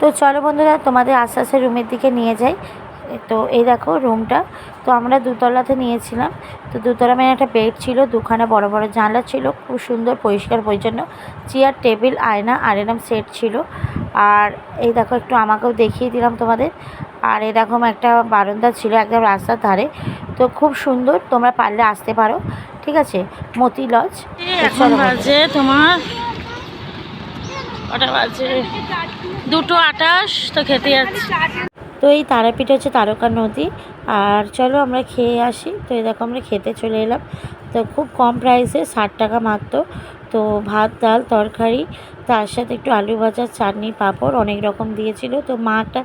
তো চলো বন্ধুরা তোমাদের আস্তে আস্তে রুমের দিকে নিয়ে যাই। তো এই দেখো রুমটা। তো আমরা দুতলাতে নিয়েছিলাম। তো দুতলা মানে একটা বেড ছিল, দুখানা বড় বড় জানলা ছিল, খুব সুন্দর পরিষ্কার পরিচ্ছন্ন, চেয়ার টেবিল আয়না আর এরকম সেট ছিল। আর এই দেখো একটু আমাকেও দেখিয়ে দিলাম তোমাদের। আর এরকম একটা বারান্দা ছিল একদম রাস্তার ধারে। তো খুব সুন্দর, তোমরা পারলে আসতে পারো, ঠিক আছে। মতি লজ। এখন বাজে তোমার ওটা বাজে 2:28। তো খেতে যাচ্ছি। তো এই তারাপীঠ হচ্ছে তারকা নদী। আর চলো আমরা খেয়ে আসি। তো এই দেখো আমরা খেতে চলে এলাম। তো খুব কম প্রাইসে 60 টাকা মাত্র। তো ভাত ডাল তরকারি, তার সাথে একটু আলু ভাজা চাটনি পাঁপড় অনেক রকম দিয়েছিল। তো মাটা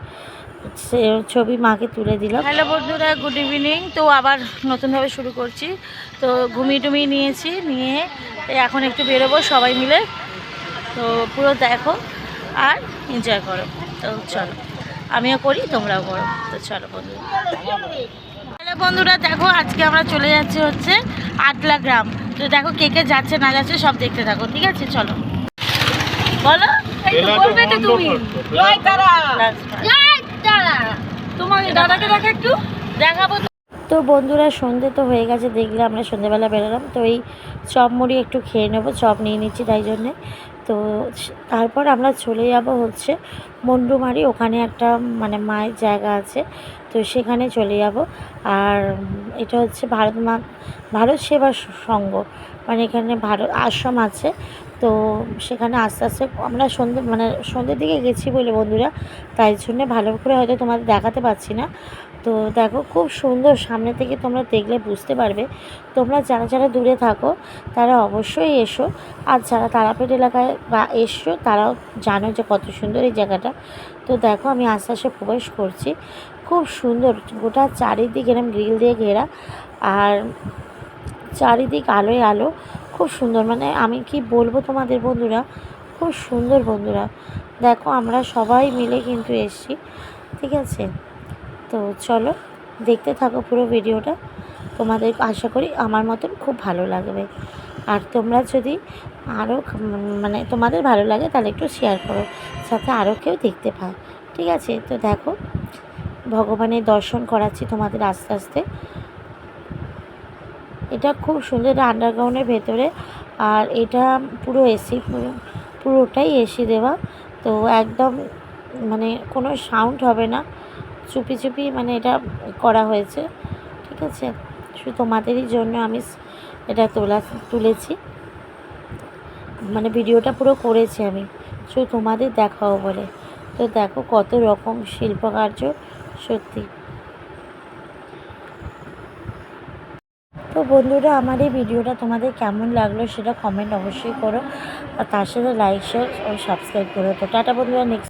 ছবি মাকে তুলে দিলাম। হ্যালো বন্ধুরা, গুড ইভিনিং। তো আবার নতুনভাবে শুরু করছি। তো ঘুমিয়ে টুমিয়ে নিয়েছি, নিয়ে এখন একটু বেরোবো সবাই মিলে। তো পুরো দেখো আর এনজয় করো। তো চলো, আমিও করি তোমরাও করো। তো চলো বন্ধুরা। হ্যালো বন্ধুরা, দেখো আজকে আমরা চলে যাচ্ছি হচ্ছে আটলা গ্রাম। তো দেখো কে কে যাচ্ছে না যাচ্ছে সব দেখতে থাকো, ঠিক আছে। চলো বলো, বলবে তো তুমি। তোমার দাদাকে দেখা একটু দেখাবো। তো বন্ধুরা সন্ধে তো হয়ে গেছে, দেখলে আমরা সন্ধেবেলা বেরোলাম। তো এই চপ মুড়ি একটু খেয়ে নেবো, চপ নিয়ে নিচ্ছি তাই জন্যে। তো তারপর আমরা চলে যাব হচ্ছে মুন্ডুমারি, ওখানে একটা মানে মায়ের জায়গা আছে। তো সেখানে চলে যাব। আর এটা হচ্ছে ভারত সেবা সংঘ, মানে এখানে ভারত আশ্রম আছে। তো সেখানে আস্তে আস্তে আমরা সন্ধ্যের দিকে গেছি বলে বন্ধুরা, তাই জন্যে ভালো করে হয়তো তোমাদের দেখাতে পারছি না। তো দেখো খুব সুন্দর, সামনে থেকে তোমরা দেখলে বুঝতে পারবে। তোমরা যারা যারা দূরে থাকো তারা অবশ্যই এসো, আর যারা তারাপীঠ এলাকায় বা এসো তারাও জানো যে কত সুন্দর এই জায়গাটা। তো দেখো আমি আস্তে আস্তে প্রবেশ করছি। খুব সুন্দর, গোটা চারিদিক এরকম গ্রিল দিয়ে ঘেরা, আর চারিদিক আলোয় আলো, খুব সুন্দর। মানে আমি কি বলবো তোমাদের বন্ধুরা, খুব সুন্দর বন্ধুরা। দেখো আমরা সবাই মিলে কিন্তু এসছি, ঠিক আছে। তো চলো দেখতে থাকো পুরো ভিডিওটা, তোমাদের আশা করি আমার মতন খুব ভালো লাগবে। আর তোমরা যদি আরও মানে তোমাদের ভালো লাগে তাহলে একটু শেয়ার করো, যাতে আরও কেউ দেখতে পায়, ঠিক আছে। তো দেখো ভগবানের দর্শন করাচ্ছি তোমাদের আস্তে আস্তে। এটা খুব সুন্দর, আন্ডারগ্রাউন্ডের ভেতরে। আর এটা পুরো এসি, পুরোটাই এসি দেওয়া। তো একদম মানে কোনো সাউন্ড হবে না, চুপি চুপি মানে এটা করা হয়েছে, ঠিক আছে। শুধু তোমাদেরই জন্য আমি এটা তুলেছি, মানে ভিডিওটা পুরো করেছি আমি শুধু তোমাদের দেখাও বলে। তো দেখো কত রকম শিল্পকার্য, সত্যি। তো বন্ধুরা আমার এই ভিডিওটা তোমাদের কেমন লাগলো সেটা কমেন্ট অবশ্যই করো, আর তার সাথে লাইক শেয়ার ও সাবস্ক্রাইব করো। তো টাটা বন্ধুরা, নেক্সট